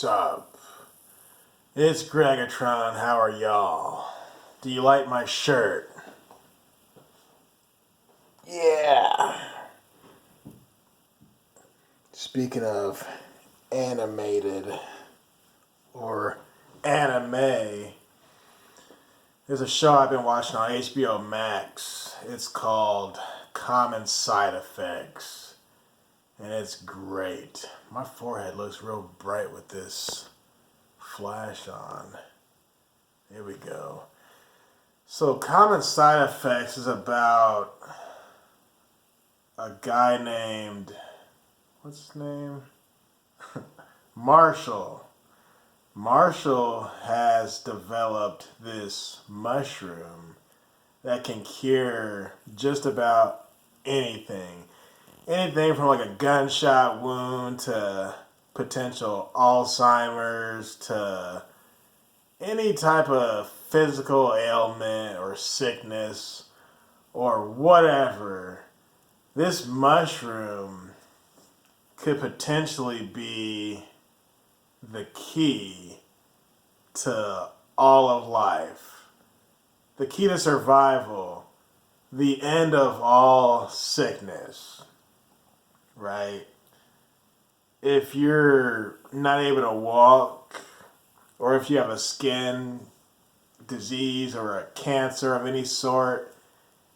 up? It's Greggatron. How are y'all? Do you like my shirt? Yeah. Speaking of animated or anime, there's a show I've been watching on HBO Max. It's called Common Side Effects. And it's great. My forehead looks real bright with this flash on. Here we go. So Common Side Effects is about a guy named, what's his name? Marshall. Marshall has developed this mushroom that can cure just about anything. Anything from like a gunshot wound to potential Alzheimer's to any type of physical ailment or sickness or whatever. This mushroom could potentially be the key to all of life, the key to survival, the end of all sickness, right? If you're not able to walk, or if you have a skin disease or a cancer of any sort,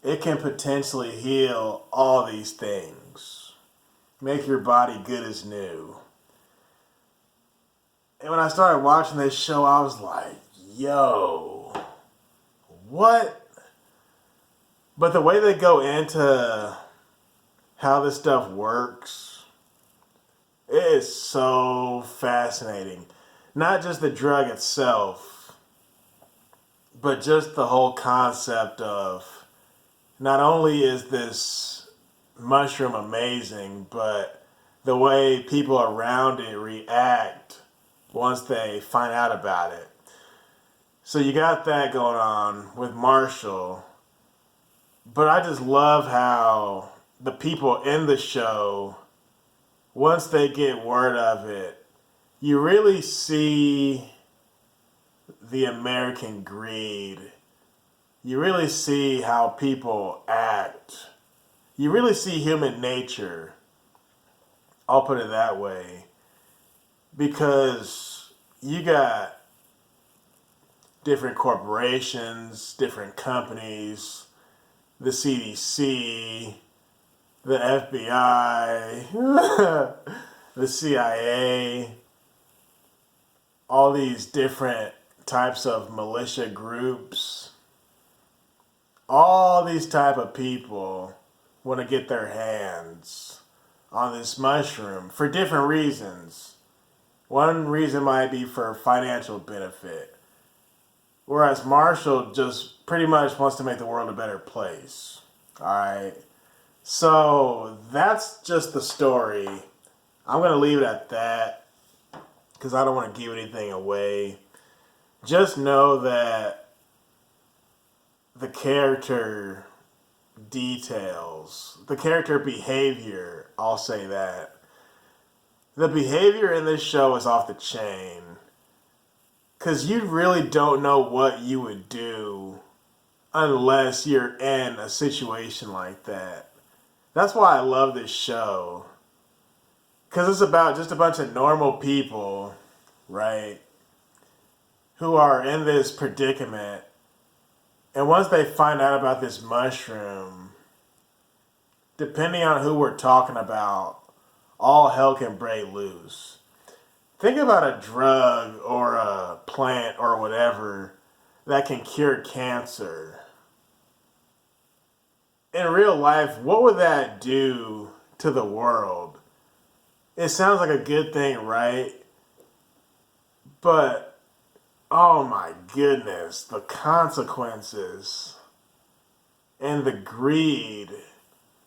it can potentially heal all these things, make your body good as new. And when I started watching this show, I was like, yo, what? But the way they go into how this stuff works, it is so fascinating. Not just the drug itself, but just the whole concept of not only is this mushroom amazing, but the way people around it react once they find out about it. So you got that going on with Marshall. But I just love how the people in the show, once they get word of it, you really see the American greed. You really see how people act. You really see human nature. I'll put it that way. Because you got different corporations, different companies, the CDC, the FBI, the CIA, all these different types of militia groups. All these type of people want to get their hands on this mushroom for different reasons. One reason might be for financial benefit, whereas Marshall just pretty much wants to make the world a better place. Alright? So that's just the story. I'm going to leave it at that because I don't want to give anything away. Just know that the character details, the character behavior, I'll say that. The behavior in this show is off the chain. Because you really don't know what you would do unless you're in a situation like that. That's why I love this show. Because it's about just a bunch of normal people, right, who are in this predicament. And once they find out about this mushroom, depending on who we're talking about, all hell can break loose. Think about a drug or a plant or whatever that can cure cancer. In real life, what would that do to the world? It sounds like a good thing, right? But, oh my goodness, the consequences and the greed.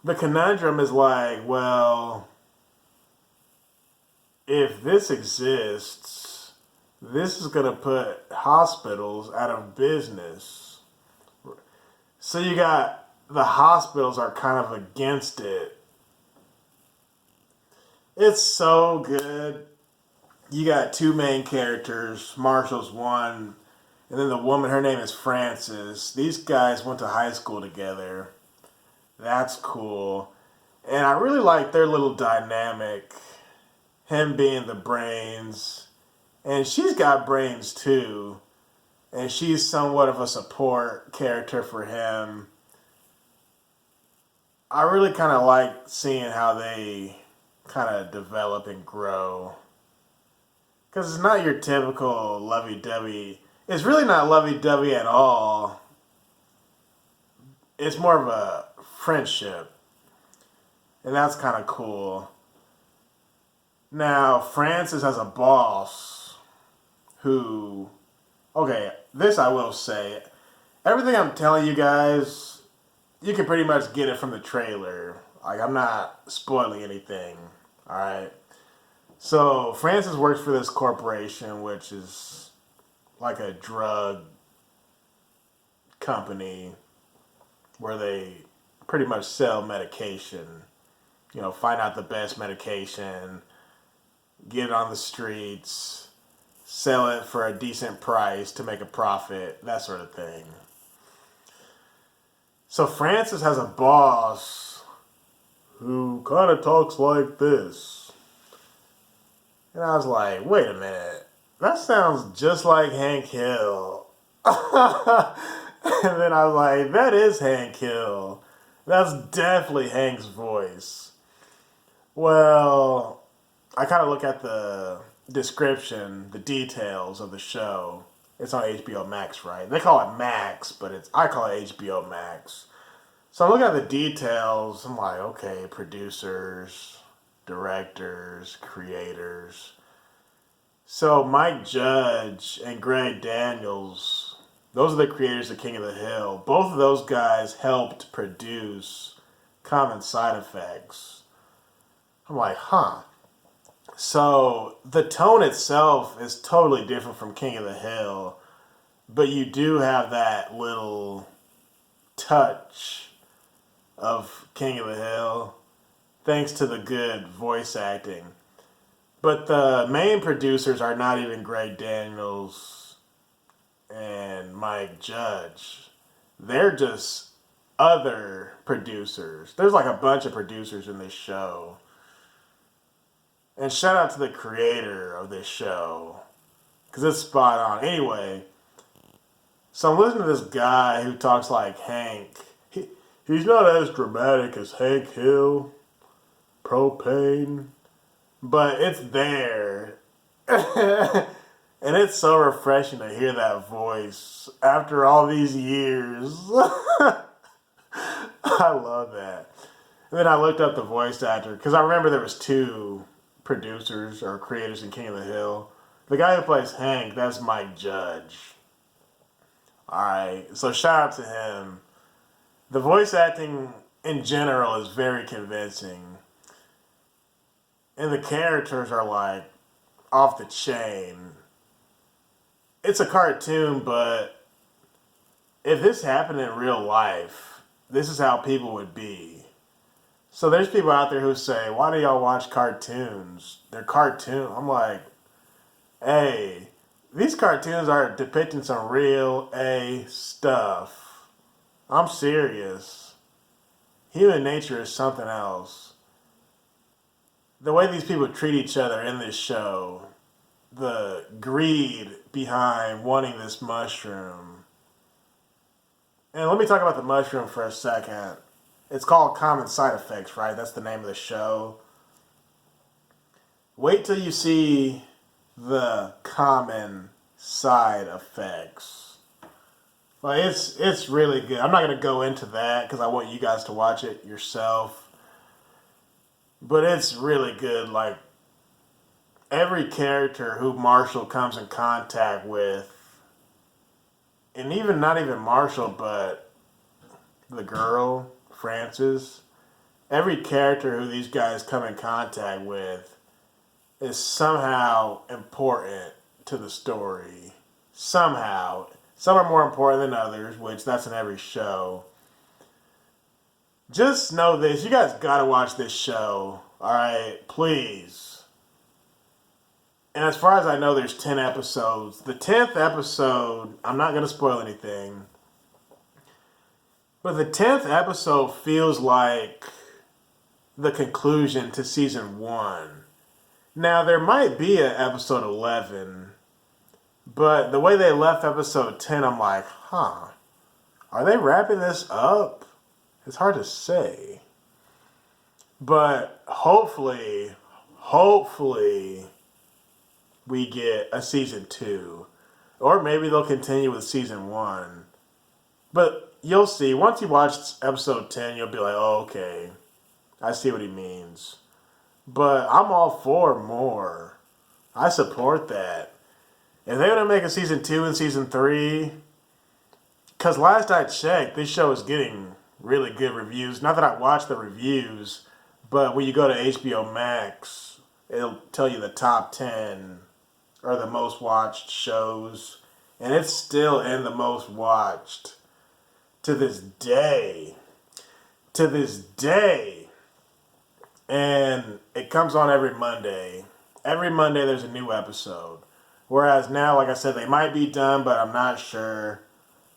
The conundrum is like, well, if this exists, this is going to put hospitals out of business. So you got the hospitals are kind of against it. It's so good. you got two main characters. Marshall's one, and then the woman, her name is Frances. These guys went to high school together. That's cool. And I really like their little dynamic. Him being the brains. And she's got brains too. And she's somewhat of a support character for him. I really kind of like seeing how they kind of develop and grow. Because it's not your typical lovey-dovey. It's really not lovey-dovey at all. It's more of a friendship. And that's kind of cool. Now, Francis has a boss who... Okay, this I will say. Everything I'm telling you guys, you can pretty much get it from the trailer. Like, I'm not spoiling anything. Alright? So, Francis works for this corporation, which is like a drug company where they pretty much sell medication. You know, find out the best medication, get it on the streets, sell it for a decent price to make a profit, that sort of thing. So Francis has a boss who kind of talks like this. And I was like, wait a minute, that sounds just like Hank Hill. And then I was like, that is Hank Hill. That's definitely Hank's voice. Well, I kind of look at the description, the details of the show. It's on HBO Max, right? They call it Max, but I call it HBO Max. So I'm looking at the details. I'm like, okay, producers, directors, creators. So Mike Judge and Greg Daniels, those are the creators of King of the Hill. Both of those guys helped produce Common Side Effects. I'm like, huh. So the tone itself is totally different from King of the Hill, but you do have that little touch of King of the Hill thanks to the good voice acting. But the main producers are not even Greg Daniels and Mike Judge. They're just other producers. There's like a bunch of producers in this show. And shout out to the creator of this show, because it's spot on. Anyway, so I'm listening to this guy who talks like Hank. He's not as dramatic as Hank Hill, Propane, but it's there. And it's so refreshing to hear that voice after all these years. I love that. And then I looked up the voice actor, because I remember there was two producers or creators in King of the Hill. The guy who plays Hank, that's Mike Judge. Alright, so shout out to him. The voice acting in general is very convincing. And the characters are like off the chain. It's a cartoon, but if this happened in real life, this is how people would be. So there's people out there who say, why do y'all watch cartoons? They're cartoons. I'm like, hey, these cartoons are depicting some real stuff. I'm serious. Human nature is something else. The way these people treat each other in this show, the greed behind wanting this mushroom. And let me talk about the mushroom for a second. It's called Common Side Effects, right? That's the name of the show. Wait till you see the common side effects. Like, it's really good. I'm not going to go into that because I want you guys to watch it yourself. But it's really good. Like, every character who Marshall comes in contact with, and even not even Marshall, but the girl, Frances, every character who these guys come in contact with is somehow important to the story. Somehow. Some are more important than others, which that's in every show. Just know this. You guys gotta watch this show. Alright? Please. And as far as I know, there's 10 episodes. The 10th episode, I'm not going to spoil anything, but the 10th episode feels like the conclusion to season 1. Now, there might be an episode 11, but the way they left episode 10, I'm like, huh, are they wrapping this up? It's hard to say. But hopefully, we get a season 2. Or maybe they'll continue with season 1. But you'll see. Once you watch episode 10, you'll be like, oh, okay. I see what he means. But I'm all for more. I support that. If they're going to make a season 2 and season 3, because last I checked, this show is getting really good reviews. Not that I watch the reviews, but when you go to HBO Max, it'll tell you the top 10 or the most watched shows. And it's still in the most watched to this day. To this day. And it comes on every Monday. Every Monday there's a new episode. Whereas now, like I said, they might be done, but I'm not sure.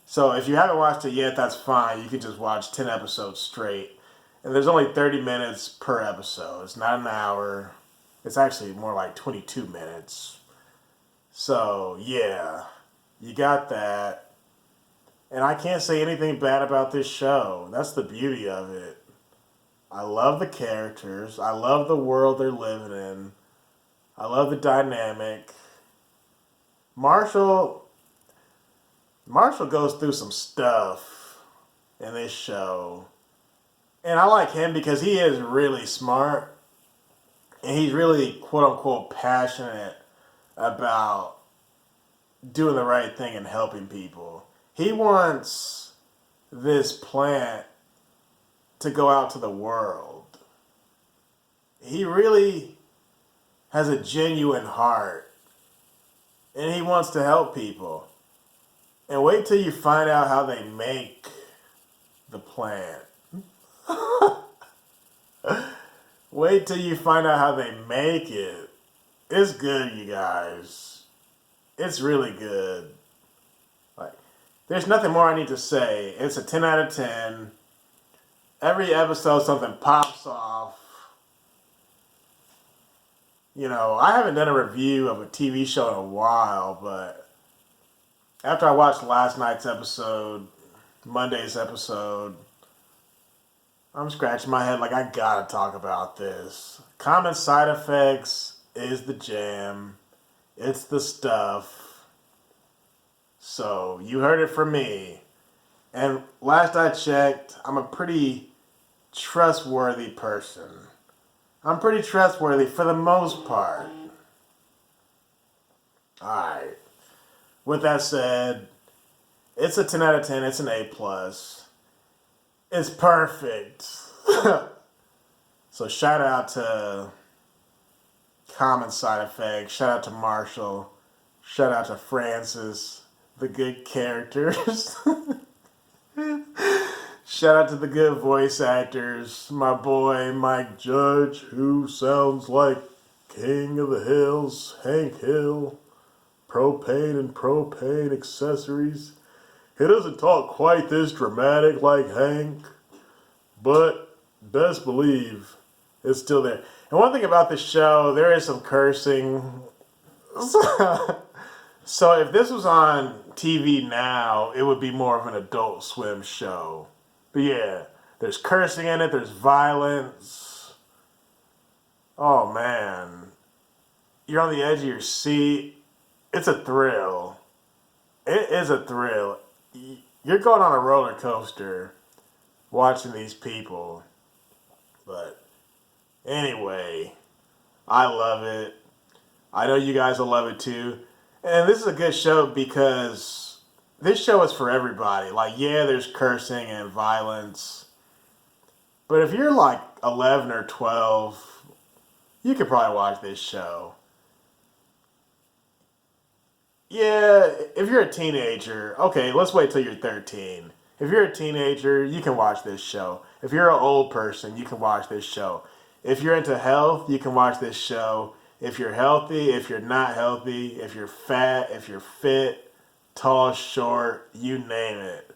So if you haven't watched it yet, that's fine. You can just watch 10 episodes straight. And there's only 30 minutes per episode. It's not an hour. It's actually more like 22 minutes. So, yeah. You got that. And I can't say anything bad about this show. That's the beauty of it. I love the characters. I love the world they're living in. I love the dynamic. Marshall goes through some stuff in this show. And I like him because he is really smart. And he's really, quote unquote, passionate about doing the right thing and helping people. He wants this plant to go out to the world. He really has a genuine heart. And he wants to help people. And wait till you find out how they make the plant. Wait till you find out how they make it. It's good, you guys. It's really good. Like, there's nothing more I need to say. It's a 10 out of 10. Every episode something pops off. You know, I haven't done a review of a TV show in a while, but after I watched last night's episode, Monday's episode, I'm scratching my head like I gotta talk about this. Common Side Effects is the jam. It's the stuff. So, you heard it from me. And last I checked, I'm a pretty trustworthy person. I'm pretty trustworthy for the most part. Alright. With that said, it's a 10 out of 10. It's an A+. It's perfect. So shout out to Common Side Effects. Shout out to Marshall. Shout out to Francis. The good characters. Shout out to the good voice actors. My boy Mike Judge, who sounds like King of the Hills, Hank Hill. Propane and propane accessories. He doesn't talk quite this dramatic like Hank, but best believe it's still there. And one thing about this show, there is some cursing. So if this was on TV now, it would be more of an Adult Swim show. But yeah, there's cursing in it, there's violence. Oh man. You're on the edge of your seat. It's a thrill. It is a thrill. You're going on a roller coaster watching these people. But anyway, I love it. I know you guys will love it too. And this is a good show because this show is for everybody. Like, yeah, there's cursing and violence. But if you're like 11 or 12, you could probably watch this show. Yeah, if you're a teenager, okay, let's wait till you're 13. If you're a teenager, you can watch this show. If you're an old person, you can watch this show. If you're into health, you can watch this show. If you're healthy, if you're not healthy, if you're fat, if you're fit, tall, short, you name it.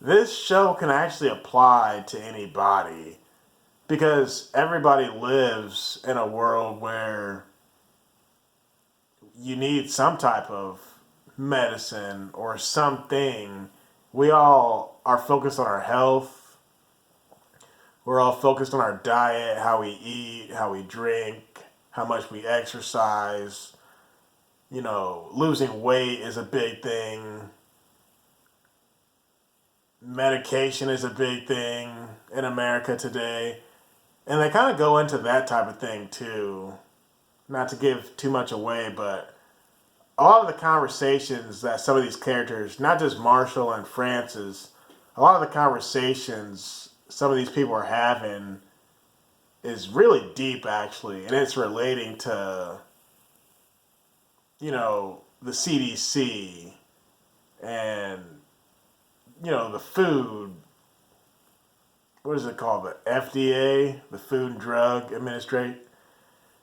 This show can actually apply to anybody because everybody lives in a world where you need some type of medicine or something. We all are focused on our health. We're all focused on our diet, how we eat, how we drink, how much we exercise. You know, losing weight is a big thing. Medication is a big thing in America today. And they kind of go into that type of thing too. Not to give too much away, but a lot of the conversations that some of these characters, not just Marshall and Francis, a lot of the conversations some of these people are having is really deep actually. And it's relating to, you know, the CDC and, you know, the food. What is it called? The FDA, the Food and Drug Administration.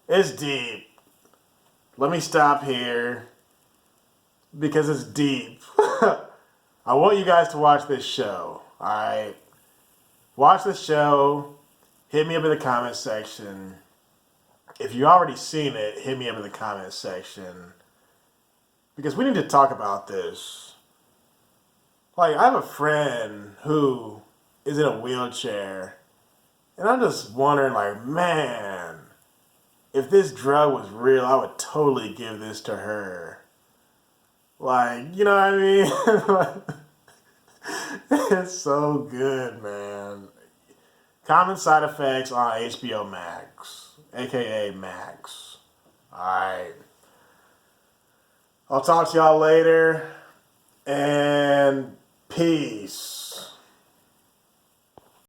It's deep. Let me stop here because it's deep. I want you guys to watch this show. Alright? Watch the show. Hit me up in the comment section. If you already seen it, hit me up in the comment section. Because we need to talk about this. Like, I have a friend who is in a wheelchair. And I'm just wondering, like, man, if this drug was real, I would totally give this to her. Like, you know what I mean? It's so good, man. Common Side Effects on HBO Max, aka Max. Alright. I'll talk to y'all later, and peace.